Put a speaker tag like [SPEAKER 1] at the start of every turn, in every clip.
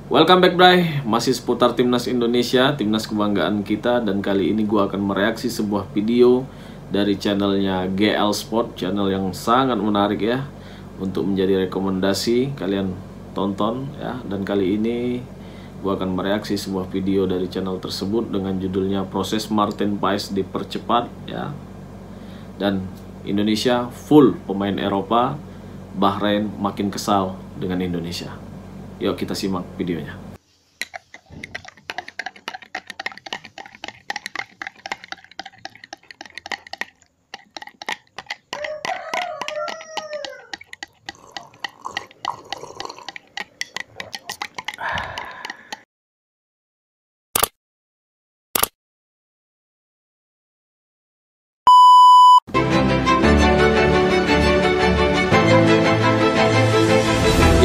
[SPEAKER 1] Welcome back Bray, masih seputar Timnas Indonesia, Timnas kebanggaan kita. Dan kali ini gue akan mereaksi sebuah video dari channelnya GL Sport, channel yang sangat menarik ya, untuk menjadi rekomendasi kalian tonton ya. Dan kali ini gue akan mereaksi sebuah video dari channel tersebut dengan judulnya Proses Maarten Paes Dipercepat ya. Dan Indonesia full pemain Eropa, Bahrain makin kesal dengan Indonesia. Yuk kita simak videonya.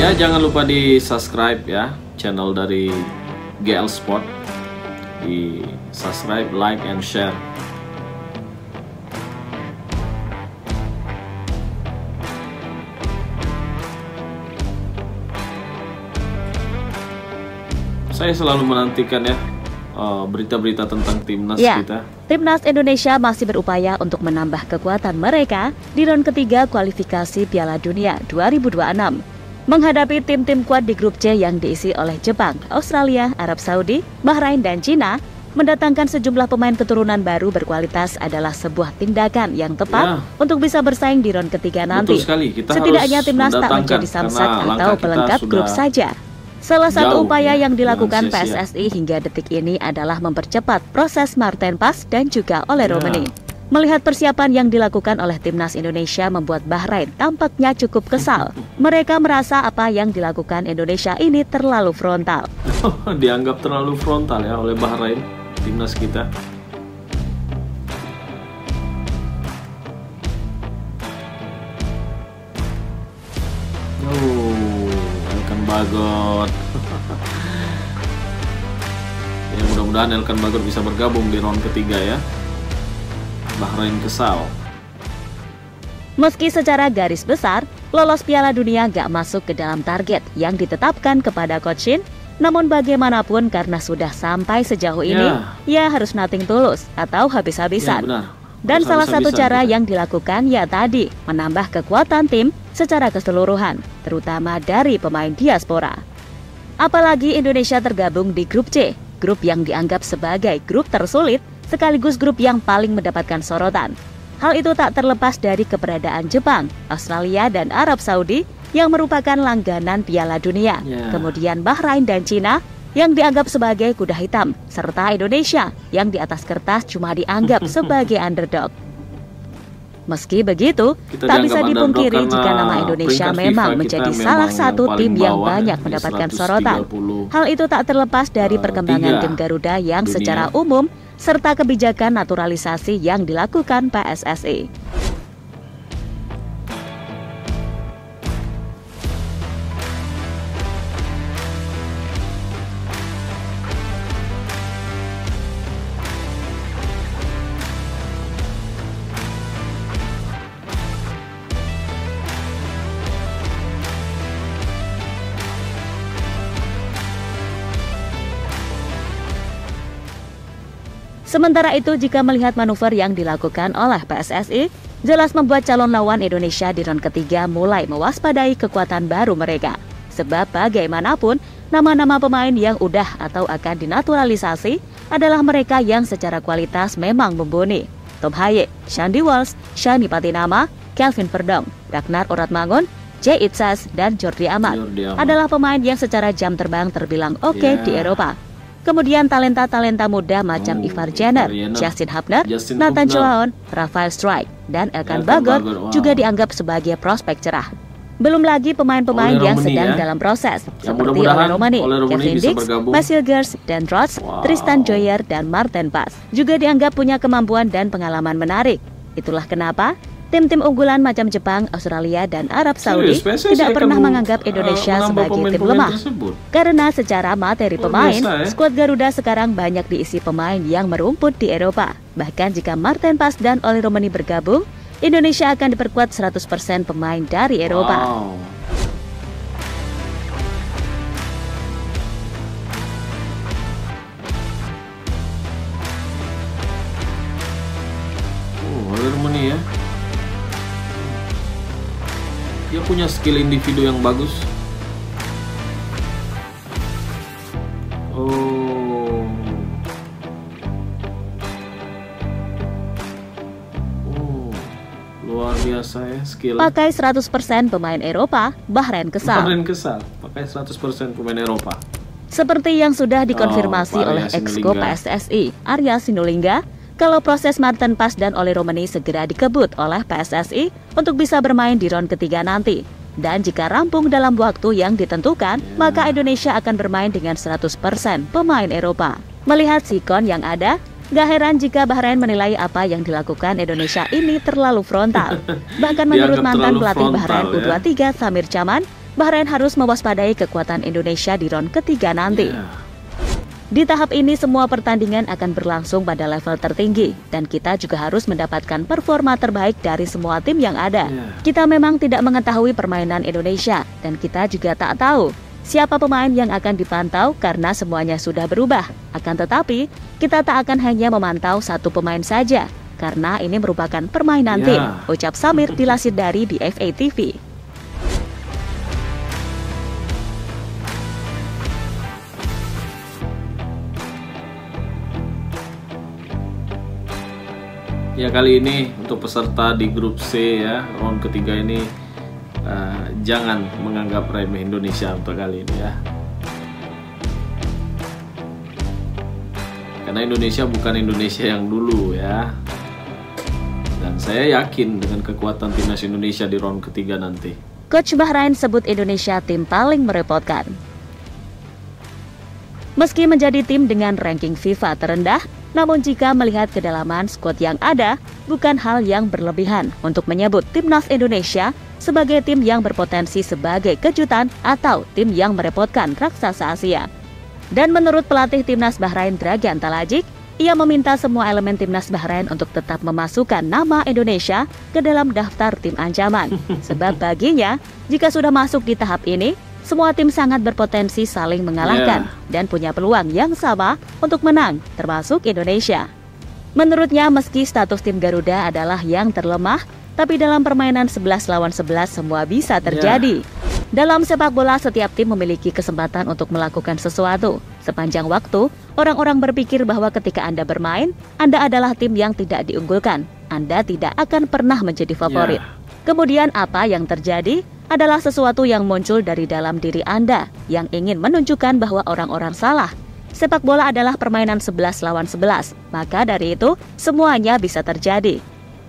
[SPEAKER 1] Ya, jangan lupa di subscribe ya channel dari GL Sport, di subscribe, like, and share. Saya selalu menantikan ya berita-berita tentang timnas kita.
[SPEAKER 2] Timnas Indonesia masih berupaya untuk menambah kekuatan mereka di round ketiga kualifikasi Piala Dunia 2026. Menghadapi tim-tim kuat di grup C yang diisi oleh Jepang, Australia, Arab Saudi, Bahrain, dan Cina, mendatangkan sejumlah pemain keturunan baru berkualitas adalah sebuah tindakan yang tepat untuk bisa bersaing di round ketiga nanti. Setidaknya timnas tak menjadi samsak atau pelengkap grup saja. Salah satu upaya yang dilakukan PSSI hingga detik ini adalah mempercepat proses Maarten Paes dan juga oleh Romani. Melihat persiapan yang dilakukan oleh timnas Indonesia membuat Bahrain tampaknya cukup kesal. Mereka merasa apa yang dilakukan Indonesia ini terlalu frontal.
[SPEAKER 1] Dianggap terlalu frontal ya oleh Bahrain, timnas kita. Elkan Bagot. Ya, mudah-mudahan Elkan Bagot bisa bergabung di round ketiga ya. Bahrain kesal.
[SPEAKER 2] Meski secara garis besar lolos Piala Dunia gak masuk ke dalam target yang ditetapkan kepada Coach Shin, namun bagaimanapun karena sudah sampai sejauh ini, ya harus nothing tulus atau habis-habisan. Dan salah satu cara yang dilakukan ya tadi, menambah kekuatan tim secara keseluruhan, terutama dari pemain diaspora. Apalagi Indonesia tergabung di grup C, grup yang dianggap sebagai grup tersulit sekaligus grup yang paling mendapatkan sorotan. Hal itu tak terlepas dari keberadaan Jepang, Australia, dan Arab Saudi yang merupakan langganan Piala Dunia. Kemudian Bahrain dan Cina yang dianggap sebagai kuda hitam, serta Indonesia yang di atas kertas cuma dianggap sebagai underdog. Meski begitu, tak bisa dipungkiri jika nama Indonesia memang menjadi salah satu tim yang banyak mendapatkan sorotan. Hal itu tak terlepas dari perkembangan tim Garuda yang secara umum serta kebijakan naturalisasi yang dilakukan PSSI. Sementara itu, jika melihat manuver yang dilakukan oleh PSSI, jelas membuat calon lawan Indonesia di round ketiga mulai mewaspadai kekuatan baru mereka. Sebab bagaimanapun, nama-nama pemain yang udah atau akan dinaturalisasi adalah mereka yang secara kualitas memang mumpuni. Tom Haye, Shandy Walsh, Shani Patinama, Kelvin Verdong, Ragnar Oratmangun, Jay Itzas, dan Jordi Amat adalah pemain yang secara jam terbang terbilang oke di Eropa. Kemudian talenta-talenta muda macam Ivar Jenner, Justin Hubner, Nathan Choaon, Rafael Strijk, dan Elkan Bagot juga dianggap sebagai prospek cerah. Belum lagi pemain-pemain yang sedang dalam proses, seperti Ole Romani, Kevin Dix, Basil Gers, Dan Roth, Tristan Joyer, dan Maarten Paes juga dianggap punya kemampuan dan pengalaman menarik. Itulah kenapa tim-tim unggulan macam Jepang, Australia, dan Arab Saudi tidak pernah menganggap Indonesia sebagai tim lemah. Karena secara materi pemain, skuad Garuda sekarang banyak diisi pemain yang merumput di Eropa. Bahkan jika Maarten Paes dan Ole Romani bergabung, Indonesia akan diperkuat 100% pemain dari Eropa.
[SPEAKER 1] punya skill individu yang bagus. Luar biasa ya skill.
[SPEAKER 2] Pakai 100% pemain Eropa, Bahrain kesal.
[SPEAKER 1] Pakai 100% pemain Eropa.
[SPEAKER 2] Seperti yang sudah dikonfirmasi oleh Exco PSSI, Arya Sinulinga, kalau proses Martin Pas dan Oli Romani segera dikebut oleh PSSI untuk bisa bermain di round ketiga nanti. Dan jika rampung dalam waktu yang ditentukan, maka Indonesia akan bermain dengan 100% pemain Eropa. Melihat sikon yang ada, gak heran jika Bahrain menilai apa yang dilakukan Indonesia ini terlalu frontal. Bahkan menurut mantan pelatih Bahrain U23 Samir Chaman, Bahrain harus mewaspadai kekuatan Indonesia di round ketiga nanti. Di tahap ini semua pertandingan akan berlangsung pada level tertinggi dan kita juga harus mendapatkan performa terbaik dari semua tim yang ada. Kita memang tidak mengetahui permainan Indonesia dan kita juga tak tahu siapa pemain yang akan dipantau karena semuanya sudah berubah. Akan tetapi, kita tak akan hanya memantau satu pemain saja karena ini merupakan permainan tim, ucap Samir dilansir dari BFA TV.
[SPEAKER 1] Ya, kali ini untuk peserta di grup C ya, round ketiga ini jangan menganggap remeh Indonesia untuk kali ini ya. Karena Indonesia bukan Indonesia yang dulu ya. Dan saya yakin dengan kekuatan timnas Indonesia di round ketiga nanti.
[SPEAKER 2] Coach Bahrain sebut Indonesia tim paling merepotkan. Meski menjadi tim dengan ranking FIFA terendah, namun jika melihat kedalaman skuad yang ada, bukan hal yang berlebihan untuk menyebut timnas Indonesia sebagai tim yang berpotensi sebagai kejutan atau tim yang merepotkan raksasa Asia. Dan menurut pelatih timnas Bahrain Dragan Talajic, ia meminta semua elemen timnas Bahrain untuk tetap memasukkan nama Indonesia ke dalam daftar tim ancaman. Sebab baginya, jika sudah masuk di tahap ini, semua tim sangat berpotensi saling mengalahkan dan punya peluang yang sama untuk menang, termasuk Indonesia. Menurutnya, meski status tim Garuda adalah yang terlemah, tapi dalam permainan 11 lawan 11 semua bisa terjadi. Dalam sepak bola, setiap tim memiliki kesempatan untuk melakukan sesuatu. Sepanjang waktu, orang-orang berpikir bahwa ketika Anda bermain, Anda adalah tim yang tidak diunggulkan. Anda tidak akan pernah menjadi favorit. Kemudian apa yang terjadi adalah sesuatu yang muncul dari dalam diri Anda yang ingin menunjukkan bahwa orang-orang salah. Sepak bola adalah permainan 11 lawan 11, maka dari itu semuanya bisa terjadi.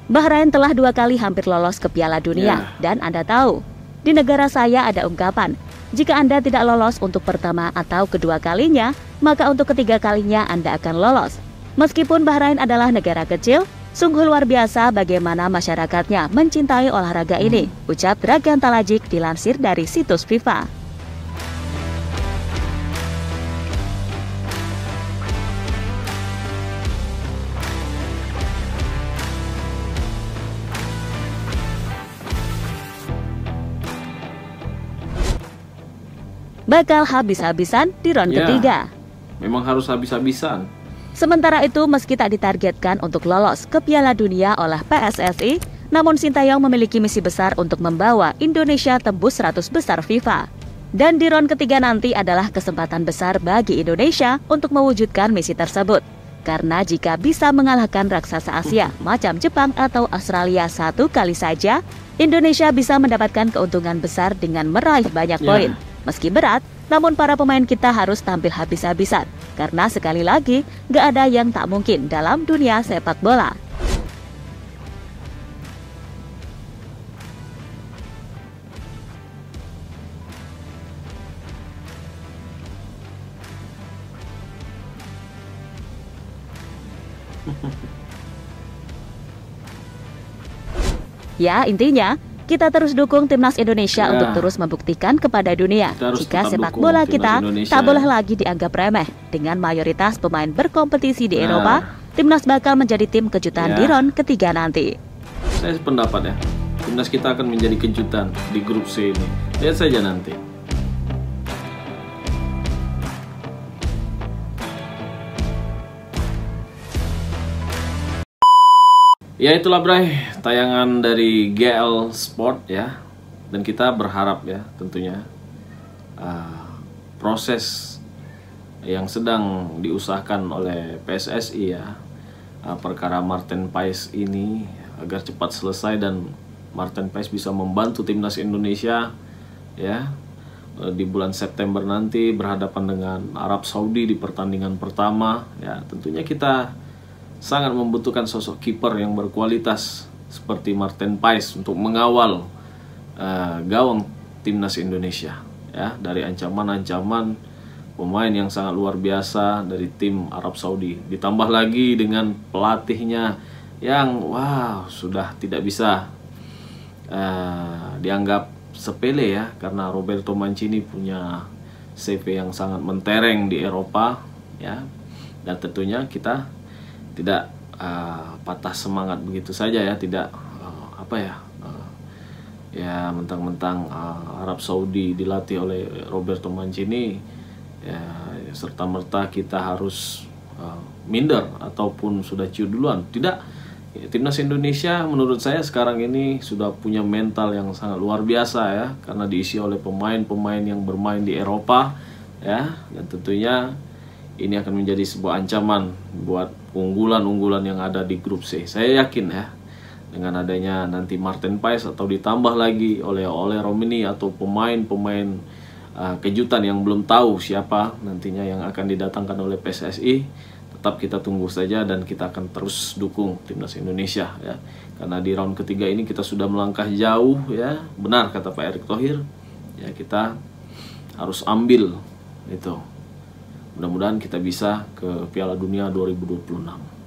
[SPEAKER 2] Bahrain telah 2 kali hampir lolos ke Piala Dunia dan Anda tahu, di negara saya ada ungkapan, jika Anda tidak lolos untuk pertama atau kedua kalinya, maka untuk ketiga kalinya Anda akan lolos. Meskipun Bahrain adalah negara kecil, sungguh luar biasa bagaimana masyarakatnya mencintai olahraga ini, ucap Dragan Talajic dilansir dari situs FIFA. Bakal habis-habisan di round ketiga.
[SPEAKER 1] Memang harus habis-habisan.
[SPEAKER 2] Sementara itu, meski tak ditargetkan untuk lolos ke Piala Dunia oleh PSSI, namun Sintayong memiliki misi besar untuk membawa Indonesia tembus 100 besar FIFA. Dan di round ketiga nanti adalah kesempatan besar bagi Indonesia untuk mewujudkan misi tersebut. Karena jika bisa mengalahkan raksasa Asia macam Jepang atau Australia 1 kali saja, Indonesia bisa mendapatkan keuntungan besar dengan meraih banyak poin. Meski berat, namun para pemain kita harus tampil habis-habisan. Karena sekali lagi, gak ada yang tak mungkin dalam dunia sepak bola. Ya, intinya kita terus dukung timnas Indonesia untuk terus membuktikan kepada dunia jika sepak bola kita tak boleh lagi dianggap remeh. Dengan mayoritas pemain berkompetisi di Eropa, timnas bakal menjadi tim kejutan di round ketiga nanti.
[SPEAKER 1] Saya sependapat ya, timnas kita akan menjadi kejutan di grup C ini. Lihat saja nanti. Ya itulah Bray, tayangan dari GL Sport ya. Dan kita berharap ya tentunya proses yang sedang diusahakan oleh PSSI ya, perkara Martin Paes ini agar cepat selesai dan Martin Paes bisa membantu timnas Indonesia ya di bulan September nanti berhadapan dengan Arab Saudi di pertandingan pertama ya. Tentunya kita sangat membutuhkan sosok kiper yang berkualitas seperti Martin Paes untuk mengawal gawang timnas Indonesia ya dari ancaman-ancaman pemain yang sangat luar biasa dari tim Arab Saudi, ditambah lagi dengan pelatihnya yang wow sudah tidak bisa dianggap sepele ya, karena Roberto Mancini punya CV yang sangat mentereng di Eropa ya. Dan tentunya kita tidak patah semangat begitu saja ya, tidak ya mentang-mentang Arab Saudi dilatih oleh Roberto Mancini ya serta-merta kita harus minder ataupun sudah ciut duluan. Tidak ya, timnas Indonesia menurut saya sekarang ini sudah punya mental yang sangat luar biasa ya, karena diisi oleh pemain-pemain yang bermain di Eropa ya. Dan tentunya ini akan menjadi sebuah ancaman buat unggulan-unggulan yang ada di grup C. Saya yakin ya dengan adanya nanti Martin Paes atau ditambah lagi oleh Romini atau pemain-pemain kejutan yang belum tahu siapa nantinya yang akan didatangkan oleh PSSI, tetap kita tunggu saja dan kita akan terus dukung timnas Indonesia ya. Karena di round ketiga ini kita sudah melangkah jauh ya. Benar kata Pak Erick Thohir ya, kita harus ambil itu. Mudah-mudahan kita bisa ke Piala Dunia 2026.